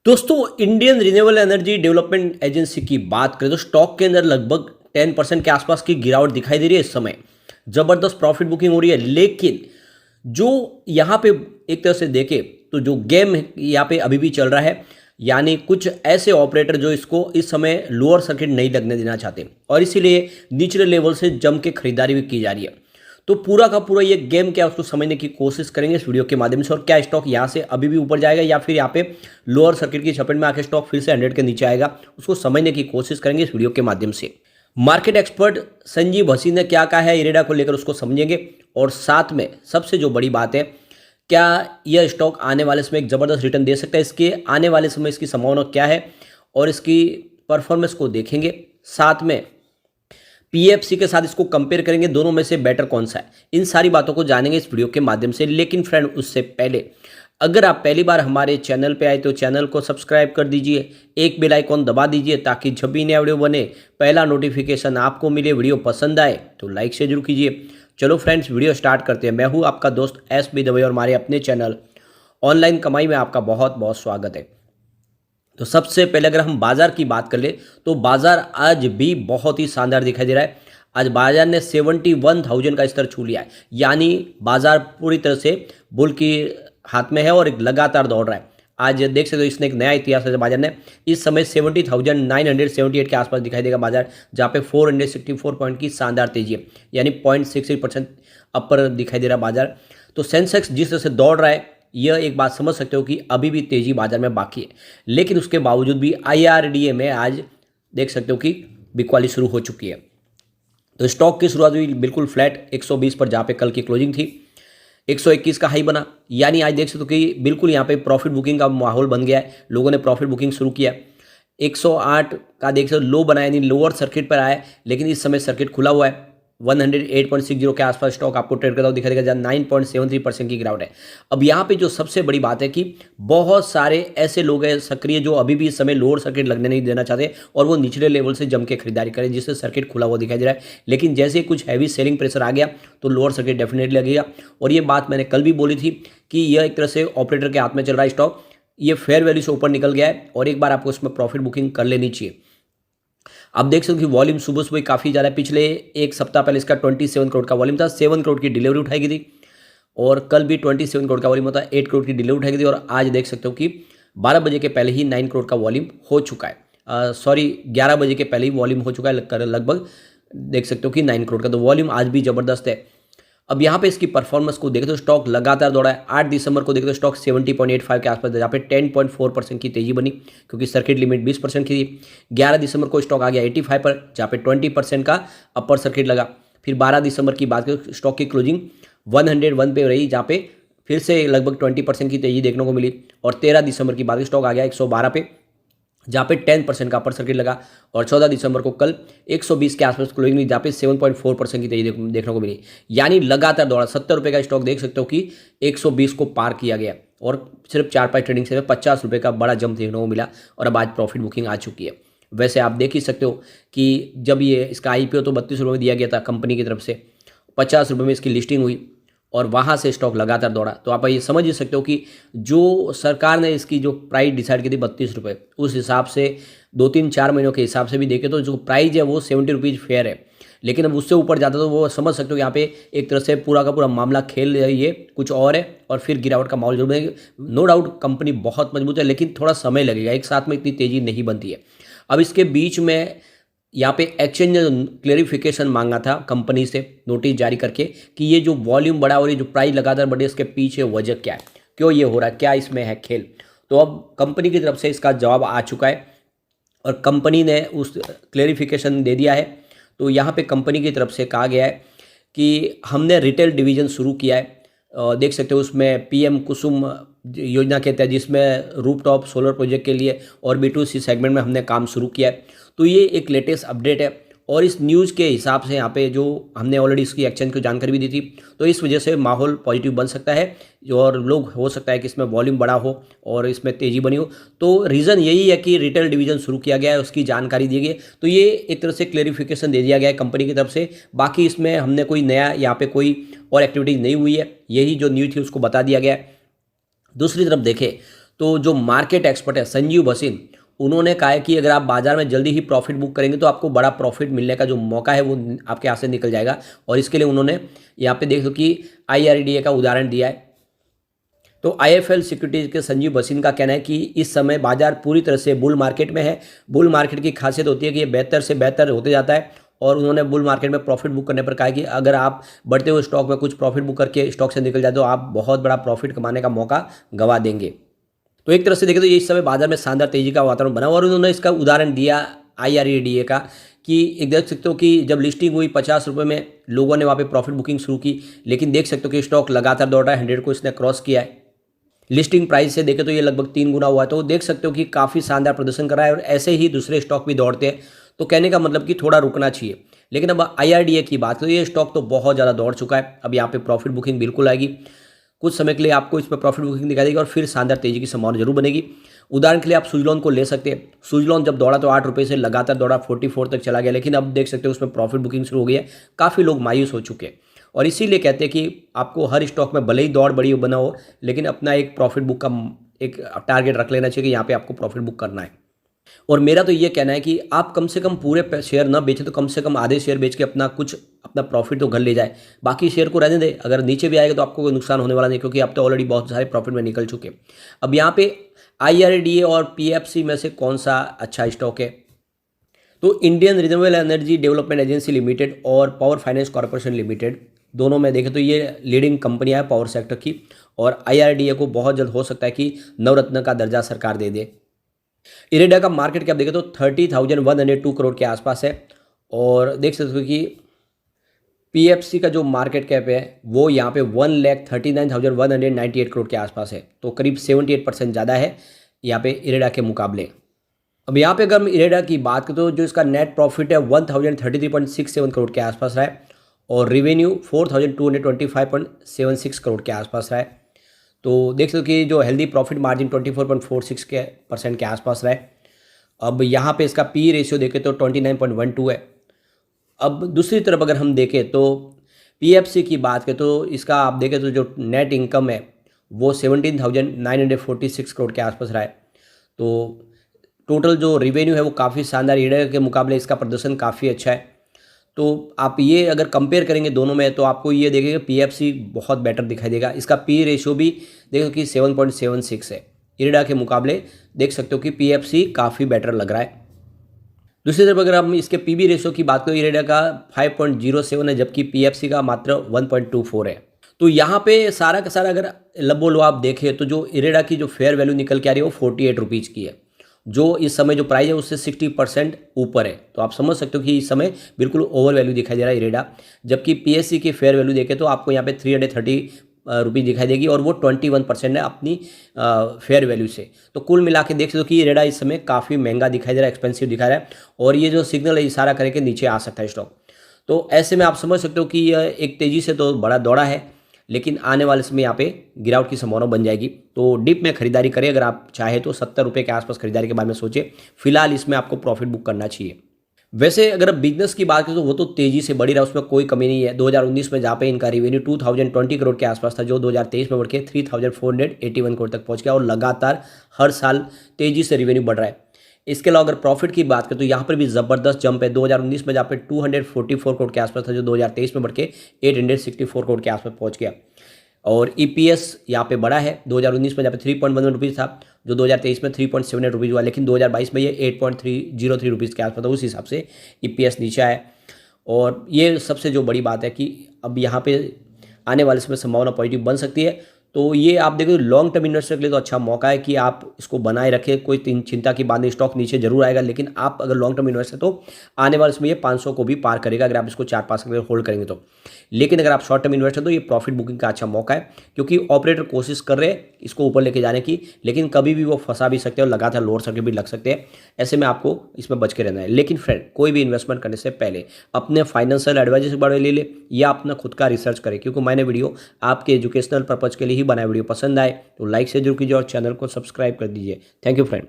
दोस्तों, Indian renewable energy development agency की बात करें तो स्टॉक के अंदर लगभग 10% के आसपास की गिरावट दिखाई दे रही है। इस समय जबरदस्त प्रॉफिट बुकिंग हो रही है, लेकिन जो यहाँ पे एक तरह से देखें तो जो गेम यहाँ पे अभी भी चल रहा है, यानी कुछ ऐसे ऑपरेटर जो इसको इस समय लोअर सर्किट नहीं लगने देना चाहते और इसीलिए निचले लेवल से जम के खरीदारी भी की जा रही है। तो पूरा का पूरा ये गेम क्या है उसको समझने की कोशिश करेंगे इस वीडियो के माध्यम से, और क्या स्टॉक यहाँ से अभी भी ऊपर जाएगा या फिर यहाँ पे लोअर सर्किट की चपेट में आके स्टॉक फिर से 100 के नीचे आएगा, उसको समझने की कोशिश करेंगे इस वीडियो के माध्यम से। मार्केट एक्सपर्ट संजीव हसी ने क्या कहा है इरेडा को लेकर उसको समझेंगे, और साथ में सबसे जो बड़ी बात है, क्या यह स्टॉक आने वाले समय एक ज़बरदस्त रिटर्न दे सकता है, इसके आने वाले समय इसकी संभावना क्या है और इसकी परफॉर्मेंस को देखेंगे। साथ में पीएफसी के साथ इसको कंपेयर करेंगे, दोनों में से बेटर कौन सा है, इन सारी बातों को जानेंगे इस वीडियो के माध्यम से। लेकिन फ्रेंड, उससे पहले अगर आप पहली बार हमारे चैनल पे आए तो चैनल को सब्सक्राइब कर दीजिए, एक बेल आइकॉन दबा दीजिए ताकि जब भी नया वीडियो बने पहला नोटिफिकेशन आपको मिले। वीडियो पसंद आए तो लाइक से जरूर कीजिए। चलो फ्रेंड्स, वीडियो स्टार्ट करते हैं। मैं हूँ आपका दोस्त SB दवे और हमारे अपने चैनल ऑनलाइन कमाई में आपका बहुत बहुत स्वागत है। तो सबसे पहले अगर हम बाजार की बात कर ले तो बाजार आज भी बहुत ही शानदार दिखाई दे रहा है। आज बाजार ने 71,000 का स्तर छू लिया है, यानी बाजार पूरी तरह से बुल की हाथ में है और एक लगातार दौड़ रहा है। आज देख सकते हो, इसने एक नया इतिहास है बाजार ने। इस समय 70,978 के आसपास दिखाई देगा बाजार, जहाँ पे 464 पॉइंट की शानदार तेजी है, यानी 0.66% अपर दिखाई दे रहा बाजार। तो सेंसेक्स जिस तरह से दौड़ रहा है, यह एक बात समझ सकते हो कि अभी भी तेजी बाजार में बाकी है, लेकिन उसके बावजूद भी IRDA में आज देख सकते हो कि बिकवाली शुरू हो चुकी है। तो स्टॉक की शुरुआत हुई बिल्कुल फ्लैट 120 पर, जहाँ पे कल की क्लोजिंग थी 121 का हाई बना, यानी आज देख सकते हो कि बिल्कुल यहाँ पे प्रॉफिट बुकिंग का माहौल बन गया है, लोगों ने प्रॉफिट बुकिंग शुरू किया। 108 का देख सकते हो लो बनाया, यानी लोअर सर्किट पर आया, लेकिन इस समय सर्किट खुला हुआ है। 108.60 के आसपास स्टॉक आपको ट्रेड करता हुआ दिखाई देगा, जहाँ 9.73% की गिरावट है। अब यहाँ पे जो सबसे बड़ी बात है कि बहुत सारे ऐसे लोग हैं सक्रिय जो अभी भी इस समय लोअर सर्किट लगने नहीं देना चाहते और वो निचले लेवल से जम के खरीदारी करें, जिससे सर्किट खुला हुआ दिखाई दे रहा है। लेकिन जैसे ही कुछ हैवी सेलिंग प्रेशर आ गया तो लोअर सर्किट डेफिनेटली लगेगा, और ये बात मैंने कल भी बोली थी कि यह एक तरह से ऑपरेटर के हाथ में चल रहा है स्टॉक। ये फेयर वैल्यू से ऊपर निकल गया है और एक बार आपको इसमें प्रॉफिट बुकिंग कर लेनी चाहिए। आप देख सकते हो कि वॉल्यूम सुबह सुबह काफ़ी ज़्यादा, पिछले एक सप्ताह पहले इसका 27 करोड़ का वॉल्यूम था, 7 करोड़ की डिलीवरी उठाई गई थी, और कल भी 27 करोड़ का वॉल्यूम होता है, 8 करोड़ की डिलीवरी उठाई गई थी, और आज देख सकते हो कि 12 बजे के पहले ही 9 करोड़ का वॉल्यूम हो चुका है। सॉरी, 11 बजे के पहले ही वॉल्यूम हो चुका है लगभग, देख सकते हो कि 9 करोड़ का। तो वॉल्यूम आज भी ज़बरदस्त है। अब यहाँ पे इसकी परफॉर्मेंस को देखते हो, स्टॉक लगातार दौड़ा है। 8 दिसंबर को देखते हो स्टॉक 70.85 के आसपास, जहाँ पे 10.4% की तेजी बनी, क्योंकि सर्किट लिमिट 20% की थी। 11 दिसंबर को स्टॉक आ गया 85 पर, जहाँ पे 20% का अपर सर्किट लगा। फिर 12 दिसंबर की बात करें, स्टॉक की क्लोजिंग 101 पे रही, जहाँ पे फिर से लगभग 20% की तेजी देखने को मिली। और 13 दिसंबर की बात करें, स्टॉक आ गया 112 पे, जहाँ पे 10% का अपर सर्किट लगा। और 14 दिसंबर को कल 120 के आसपास क्लोजिंग हुई, जहाँ पे 7.4% की तेजी देखने को मिली, यानी लगातार दौड़ा। 70 रुपये का स्टॉक देख सकते हो कि 120 को पार किया गया, और सिर्फ 4-5 ट्रेडिंग से 50 रुपये का बड़ा जंप देखने को मिला, और अब आज प्रॉफिट बुकिंग आ चुकी है। वैसे आप देख ही सकते हो कि जब ये इसका IPO तो 32 रुपये में दिया गया था कंपनी की तरफ से, 50 रुपये में इसकी लिस्टिंग हुई, और वहाँ से स्टॉक लगातार दौड़ा। तो आप ये समझ ही सकते हो कि जो सरकार ने इसकी जो प्राइस डिसाइड की थी 32 रुपये, उस हिसाब से 2-3-4 महीनों के हिसाब से भी देखें तो जो प्राइस है वो 70 रुपीज़ फेयर है। लेकिन अब उससे ऊपर जाता तो वो समझ सकते हो यहाँ पे एक तरह से पूरा का पूरा मामला खेल रही है कुछ और है, और फिर गिरावट का माहौल जरूर है। नो डाउट कंपनी बहुत मजबूत है, लेकिन थोड़ा समय लगेगा, एक साथ में इतनी तेज़ी नहीं बनती है। अब इसके बीच में यहाँ पे एक्सचेंज ने क्लेरिफिकेशन मांगा था कंपनी से, नोटिस जारी करके, कि ये जो वॉल्यूम बढ़ा और ये जो प्राइस लगातार बढ़े, इसके पीछे वजह क्या है, क्यों ये हो रहा है, क्या इसमें है खेल। तो अब कंपनी की तरफ से इसका जवाब आ चुका है और कंपनी ने उस क्लेरिफिकेशन दे दिया है। तो यहाँ पे कंपनी की तरफ से कहा गया है कि हमने रिटेल डिवीज़न शुरू किया है। देख सकते हो उसमें PM कुसुम योजना के तहत, जिसमें रूफटॉप सोलर प्रोजेक्ट के लिए और B2C सेगमेंट में हमने काम शुरू किया है। तो ये एक लेटेस्ट अपडेट है, और इस न्यूज़ के हिसाब से यहाँ पे जो हमने ऑलरेडी इसकी एक्सचेंज को जानकारी भी दी थी, तो इस वजह से माहौल पॉजिटिव बन सकता है, और लोग हो सकता है कि इसमें वॉल्यूम बड़ा हो और इसमें तेज़ी बनी हो। तो रीज़न यही है कि रिटेल डिवीज़न शुरू किया गया है, उसकी जानकारी दी गई। तो ये एक तरह से क्लेरिफिकेशन दे दिया गया है कंपनी की तरफ से। बाकी इसमें हमने कोई नया यहाँ पे कोई और एक्टिविटीज़ नहीं हुई है, यही जो न्यूज़ थी उसको बता दिया गया है। दूसरी तरफ देखें तो जो मार्केट एक्सपर्ट है संजीव बसिन, उन्होंने कहा है कि अगर आप बाजार में जल्दी ही प्रॉफिट बुक करेंगे तो आपको बड़ा प्रॉफिट मिलने का जो मौका है वो आपके हाथ से निकल जाएगा। और इसके लिए उन्होंने यहाँ पे देख लो कि IRDA का उदाहरण दिया है। तो IIFL सिक्योरिटीज के संजीव बसिन का कहना है कि इस समय बाजार पूरी तरह से बुल मार्केट में है। बुल मार्केट की खासियत होती है कि ये बेहतर से बेहतर होते जाता है। और उन्होंने बुल मार्केट में प्रॉफिट बुक करने पर कहा कि अगर आप बढ़ते हुए स्टॉक में कुछ प्रॉफिट बुक करके स्टॉक से निकल जाए तो आप बहुत बड़ा प्रॉफिट कमाने का मौका गंवा देंगे। तो एक तरह से देखें तो ये इस समय बाजार में शानदार तेजी का वातावरण बना और उन्होंने इसका उदाहरण दिया IRDA का कि एक देख सकते हो कि जब लिस्टिंग हुई 50 रुपये में लोगों ने वहाँ पे प्रॉफिट बुकिंग शुरू की, लेकिन देख सकते हो कि स्टॉक लगातार दौड़ रहा है, 100 को इसने क्रॉस किया है। लिस्टिंग प्राइस से देखें तो ये लगभग 3 गुना हुआ है। तो देख सकते हो कि काफ़ी शानदार प्रदर्शन कर रहा है और ऐसे ही दूसरे स्टॉक भी दौड़ते हैं। तो कहने का मतलब कि थोड़ा रुकना चाहिए। लेकिन अब IRDA की बात करें तो ये स्टॉक तो बहुत ज़्यादा दौड़ चुका है। अब यहाँ पे प्रॉफिट बुकिंग बिल्कुल आएगी, कुछ समय के लिए आपको इस पर प्रॉफिट बुकिंग दिखाई देगी और फिर शानदार तेजी की संभावना जरूर बनेगी। उदाहरण के लिए आप सुजलॉन को ले सकते हैं। सुजलॉन जब दौड़ा तो 8 रुपये से लगातार दौड़ा 44 तक चला गया, लेकिन अब देख सकते हो उसमें प्रॉफिट बुकिंग शुरू हो गई है। काफ़ी लोग मायूस हो चुके हैं और इसीलिए कहते हैं कि आपको हर स्टॉक में भले ही दौड़ बड़ी बना हो, लेकिन अपना एक प्रॉफिट बुक का एक टारगेट रख लेना चाहिए कि यहाँ पे आपको प्रॉफिट बुक करना है। और मेरा तो ये कहना है कि आप कम से कम पूरे शेयर ना बेचें तो कम से कम आधे शेयर बेच के अपना प्रॉफिट तो घर ले जाए, बाकी शेयर को रहने दें। अगर नीचे भी आएगा तो आपको कोई नुकसान होने वाला नहीं, क्योंकि आप तो ऑलरेडी बहुत सारे प्रॉफिट में निकल चुके। अब यहाँ पे IRDA और PFC में से कौन सा अच्छा स्टॉक है? तो Indian renewable energy development agency limited और पावर फाइनेंस कॉर्पोरेशन लिमिटेड, दोनों में देखें तो ये लीडिंग कंपनियां हैं पावर सेक्टर की। और IRDA को बहुत जल्द हो सकता है कि नवरत्न का दर्जा सरकार दे दे। इरेडा का मार्केट कैप देखें तो 30,102 करोड़ के आसपास है। और देख सकते हो कि PFC का जो मार्केट कैप है वो यहाँ पे 1,39,198 करोड़ के आसपास है। तो करीब 78% ज़्यादा है यहाँ पे इरेडा के मुकाबले। अब यहाँ पे अगर हम इरेडा की बात करें तो जो इसका नेट प्रॉफिट है 1,033.67 करोड़ के आसपास रहा है और रिवेन्यू 4,225.76 करोड़ के आसपास रहा है। तो देख सकते कि जो हेल्दी प्रॉफिट मार्जिन 24.46% के आसपास रहा है। अब यहाँ पे इसका PE रेशियो देखें तो 29.12 है। अब दूसरी तरफ अगर हम देखें तो PFC की बात करें तो इसका आप देखें तो जो नेट इनकम है वो 17,946 करोड़ के आसपास रहा है। तो टोटल जो रिवेन्यू है वो काफ़ी शानदार, इरेडा के मुकाबले इसका प्रदर्शन काफ़ी अच्छा है। तो आप ये अगर कंपेयर करेंगे दोनों में तो आपको ये देखेंगे PFC बहुत बेटर दिखाई देगा। इसका PE रेशियो भी देखो कि 7.76 है। इरेडा के मुकाबले देख सकते हो कि PFC काफ़ी बेटर लग रहा है। दूसरी तरफ अगर हम इसके PB रेशियो की बात करें, इरेडा का 5.07 है जबकि PFC का मात्र 1.24 है। तो यहाँ पे सारा का सारा अगर लबो आप देखें तो जो इरेडा की जो फेयर वैल्यू निकल के आ रही है वो 48 रुपीज़ की है, जो इस समय जो प्राइस है उससे 60% ऊपर है। तो आप समझ सकते हो कि इस समय बिल्कुल ओवर वैल्यू दिखाई दे रहा है इरेडा। जबकि PSC की फेयर वैल्यू देखें तो आपको यहाँ पे 330 रुपीज़ दिखाई देगी और वो 21% है अपनी फेयर वैल्यू से। तो कुल मिला के देख सकते हो कि इरेडा इस समय काफ़ी महंगा दिखाई दे रहा है, एक्सपेंसिव दिखा रहा है और ये जो सिग्नल है इशारा करे कि नीचे आ सकता है स्टॉक। तो ऐसे में आप समझ सकते हो कि यह एक तेज़ी से तो बड़ा दौड़ा है, लेकिन आने वाले समय यहाँ पे गिरावट की संभावना बन जाएगी। तो डिप में खरीदारी करें अगर आप चाहे तो 70 रुपये के आसपास खरीदारी के बारे में सोचें। फिलहाल इसमें आपको प्रॉफिट बुक करना चाहिए। वैसे अगर बिजनेस की बात करें तो वो तो तेज़ी से बढ़ी रहा है, उसमें कोई कमी नहीं है। 2019 में जहाँ पे इनका रेवेन्यू 2020 करोड़ के आसपास था, जो 2023 में बढ़ के 3,481 करोड़ तक पहुँच गया और लगातार हर साल तेज़ी से रेवेन्यू बढ़ रहा है। इसके अलावा अगर प्रॉफिट की बात करें तो यहाँ पर भी ज़बरदस्त जंप है। 2019 में जहाँ पे 244 करोड़ के आसपास था, जो 2023 में बढ़ के 864 करोड़ के आसपास पहुँच गया। और EPS यहाँ पे बड़ा है। 2019 में जहाँ पे 3.11 रुपीज़ था, जो 2023 में 3.78 रुपीज़ हुआ, लेकिन 2022 में ये 8.303 रुपीज़ के आसपास था। उस हिसाब से EPS नीचे आया। और ये सबसे जो बड़ी बात है कि अब यहाँ पे आने वाले समय संभावना पॉजिटिव बन सकती है। तो ये आप देखो लॉन्ग टर्म इन्वेस्टर के लिए तो अच्छा मौका है कि आप इसको बनाए रखें। कोई चिंता की बात नहीं, स्टॉक नीचे जरूर आएगा, लेकिन आप अगर लॉन्ग टर्म इन्वेस्टर तो आने वाले समय ये 500 को भी पार करेगा अगर आप इसको 4-5 साल होल्ड करेंगे तो। लेकिन अगर आप शॉर्ट टर्म इन्वेस्टर तो ये प्रॉफिट बुकिंग का अच्छा मौका है, क्योंकि ऑपरेटर कोशिश कर रहे हैं इसको ऊपर लेके जाने की, लेकिन कभी भी वो फंसा भी सकते हैं और लगातार लोअर सर्किट भी लग सकते हैं। ऐसे में आपको इसमें बच के रहना है। लेकिन फ्रेंड, कोई भी इन्वेस्टमेंट करने से पहले अपने फाइनेंशियल एडवाइजर से बड़े ले ले या अपना खुद का रिसर्च करें, क्योंकि मैंने वीडियो आपके एजुकेशनल पर्पज़ के लिए ही बनाया। वीडियो पसंद आए तो लाइक से जरूर कीजिए और चैनल को सब्सक्राइब कर दीजिए। Thank you friend.